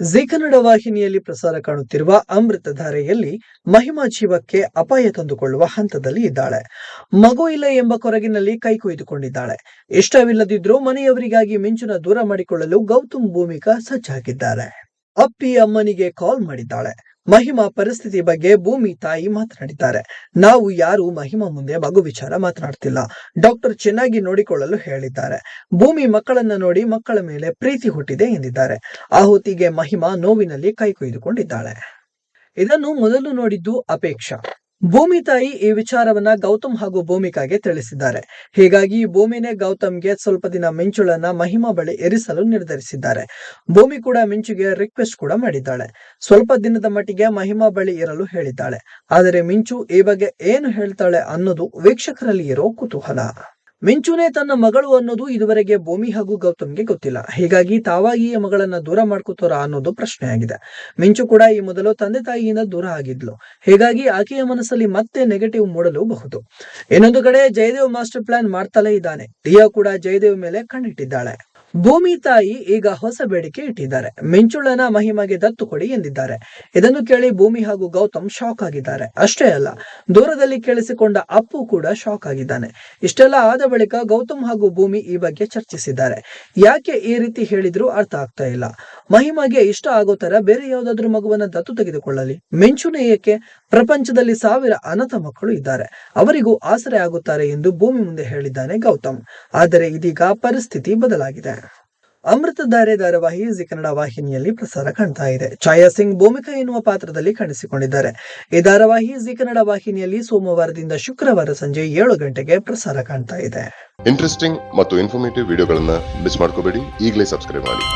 ಜೀ ಕನ್ನಡ ವಾಹಿನಿಯಲ್ಲಿ ಪ್ರಸಾರ ಕಾಣುತ್ತಿರುವ ಅಮೃತಧಾರೆಯಲ್ಲಿ ಮಹಿಮಾ ಜೀವಕ್ಕೆ ಅಪಾಯ ತಂದುಕೊಳ್ಳುವ ಹಂತದಲ್ಲಿ ಇದ್ದಾಳೆ. ಮಗು ಇಲ್ಲ ಎಂಬ ಕೊರಗಿನಲ್ಲಿ ಕೈ ಕೊಯ್ದುಕೊಂಡಿದ್ದಾಳೆ. ಇಷ್ಟವಿಲ್ಲದಿದ್ರೂ ಮನೆಯವರಿಗಾಗಿ ಮಿಂಚುನ ದೂರ ಮಾಡಿಕೊಳ್ಳಲು ಗೌತಮ್ ಭೂಮಿಕಾ ಸಜ್ಜಾಗಿದ್ದಾರೆ. ಅಪ್ಪಿ ಅಮ್ಮನಿಗೆ ಕಾಲ್ ಮಾಡಿದ್ದಾಳೆ. ಮಹಿಮಾ ಪರಿಸ್ಥಿತಿ ಬಗ್ಗೆ ಭೂಮಿ ತಾಯಿ ಮಾತನಾಡಿದ್ದಾರೆ. ನಾವು ಯಾರು ಮಹಿಮಾ ಮುಂದೆ ಮಗು ವಿಚಾರ ಮಾತನಾಡ್ತಿಲ್ಲ. ಡಾಕ್ಟರ್ ಚೆನ್ನಾಗಿ ನೋಡಿಕೊಳ್ಳಲು ಹೇಳಿದ್ದಾರೆ. ಭೂಮಿ ಮಕ್ಕಳನ್ನ ನೋಡಿ ಮಕ್ಕಳ ಮೇಲೆ ಪ್ರೀತಿ ಹುಟ್ಟಿದೆ ಎಂದಿದ್ದಾರೆ. ಆ ಹೊತ್ತಿಗೆ ಮಹಿಮಾ ನೋವಿನಲ್ಲಿ ಕೈ ಕೊಯ್ದುಕೊಂಡಿದ್ದಾಳೆ. ಇದನ್ನು ಮೊದಲು ನೋಡಿದ್ದು ಅಪೇಕ್ಷಾ. ಭೂಮಿ ತಾಯಿ ಈ ವಿಚಾರವನ್ನ ಗೌತಮ್ ಹಾಗೂ ಭೂಮಿಕಾಗೆ ತಿಳಿಸಿದ್ದಾರೆ. ಹೀಗಾಗಿ ಭೂಮಿನೇ ಗೌತಮ್ಗೆ ಸ್ವಲ್ಪ ದಿನ ಮಿಂಚುಳನ್ನ ಮಹಿಮಾ ಬಳಿ ಇರಿಸಲು ನಿರ್ಧರಿಸಿದ್ದಾರೆ. ಭೂಮಿ ಕೂಡ ಮಿಂಚುಗೆ ರಿಕ್ವೆಸ್ಟ್ ಕೂಡ ಮಾಡಿದ್ದಾಳೆ. ಸ್ವಲ್ಪ ದಿನದ ಮಟ್ಟಿಗೆ ಮಹಿಮಾ ಬಳಿ ಇರಲು ಹೇಳಿದ್ದಾಳೆ. ಆದರೆ ಮಿಂಚು ಈ ಬಗ್ಗೆ ಏನು ಹೇಳ್ತಾಳೆ ಅನ್ನೋದು ವೀಕ್ಷಕರಲ್ಲಿ ಇರೋ ಕುತೂಹಲ. ಮಿಂಚುನೇ ತನ್ನ ಮಗಳು ಅನ್ನೋದು ಇದುವರೆಗೆ ಭೂಮಿ ಹಾಗೂ ಗೌತಮ್ಗೆ ಗೊತ್ತಿಲ್ಲ. ಹೀಗಾಗಿ ತಾವಾಗಿಯೇ ಮಗಳನ್ನ ದೂರ ಮಾಡ್ಕೋತಾರ ಅನ್ನೋದು ಪ್ರಶ್ನೆಯಾಗಿದೆ. ಮಿಂಚು ಕೂಡ ಈ ಮೊದಲು ತಂದೆ ತಾಯಿಯಿಂದ ದೂರ ಆಗಿದ್ಲು. ಹೀಗಾಗಿ ಆಕೆಯ ಮನಸ್ಸಲ್ಲಿ ಮತ್ತೆ ನೆಗೆಟಿವ್ ಮೂಡಲೂಬಹುದು. ಇನ್ನೊಂದು ಕಡೆ ಜಯದೇವ್ ಮಾಸ್ಟರ್ ಪ್ಲಾನ್ ಮಾಡ್ತಲೇ ಇದ್ದಾನೆ. ಟಿಯಾ ಕೂಡ ಜಯದೇವ್ ಮೇಲೆ ಕಣ್ಣಿಟ್ಟಿದ್ದಾಳೆ. ಭೂಮಿ ತಾಯಿ ಈಗ ಹೊಸ ಬೇಡಿಕೆ ಇಟ್ಟಿದ್ದಾರೆ. ಮಿಂಚುಳನ ಮಹಿಮಾಗೆ ದತ್ತು ಕೊಡಿ ಎಂದಿದ್ದಾರೆ. ಇದನ್ನು ಕೇಳಿ ಭೂಮಿ ಹಾಗೂ ಗೌತಮ್ ಶಾಕ್ ಆಗಿದ್ದಾರೆ. ಅಷ್ಟೇ ಅಲ್ಲ, ದೂರದಲ್ಲಿ ಕೇಳಿಸಿಕೊಂಡ ಅಪ್ಪು ಕೂಡ ಶಾಕ್ ಆಗಿದ್ದಾನೆ. ಇಷ್ಟೆಲ್ಲ ಆದ ಬಳಿಕ ಗೌತಮ್ ಹಾಗೂ ಭೂಮಿ ಈ ಬಗ್ಗೆ ಚರ್ಚಿಸಿದ್ದಾರೆ. ಯಾಕೆ ಈ ರೀತಿ ಹೇಳಿದ್ರು ಅರ್ಥ ಆಗ್ತಾ ಇಲ್ಲ. ಮಹಿಮಾಗೆ ಇಷ್ಟ ಆಗೋ ತರ ಬೇರೆ ಯಾವ್ದಾದ್ರು ಮಗುವನ್ನ ದತ್ತು ತೆಗೆದುಕೊಳ್ಳಲಿ. ಮಿಂಚುನೇ ಏಕೆ? ಪ್ರಪಂಚದಲ್ಲಿ 1000 ಅನಾಥ ಮಕ್ಕಳು ಇದ್ದಾರೆ. ಅವರಿಗೂ ಆಸರೆ ಆಗುತ್ತಾರೆ ಎಂದು ಭೂಮಿ ಮುಂದೆ ಹೇಳಿದ್ದಾನೆ ಗೌತಮ್. ಆದರೆ ಇದೀಗ ಪರಿಸ್ಥಿತಿ ಬದಲಾಗಿದೆ. ಅಮೃತಧಾರೆ ಧಾರಾವಾಹಿ ಜೀ ಕನ್ನಡ ವಾಹಿನಿಯಲ್ಲಿ ಪ್ರಸಾರ ಕಾಣ್ತಾ ಇದೆ. ಛಾಯಾ ಸಿಂಗ್ ಭೂಮಿಕಾ ಎನ್ನುವ ಪಾತ್ರದಲ್ಲಿ ಕಾಣಿಸಿಕೊಂಡಿದ್ದಾರೆ. ಈ ಧಾರಾವಾಹಿ ಜೀ ಕನ್ನಡ ವಾಹಿನಿಯಲ್ಲಿ ಸೋಮವಾರದಿಂದ ಶುಕ್ರವಾರ ಸಂಜೆ 7 ಗಂಟೆಗೆ ಪ್ರಸಾರ ಕಾಣ್ತಾ ಇದೆ. ಇಂಟ್ರೆಸ್ಟಿಂಗ್ ಮತ್ತು ಇನ್ಫಾರ್ಮೇಟಿವ್ ವಿಡಿಯೋಗಳನ್ನ ಮಿಸ್ ಮಾಡ್ಕೋಬೇಡಿ. ಈಗಲೇ ಸಬ್ಸ್ಕ್ರೈಬ್ ಮಾಡಿ.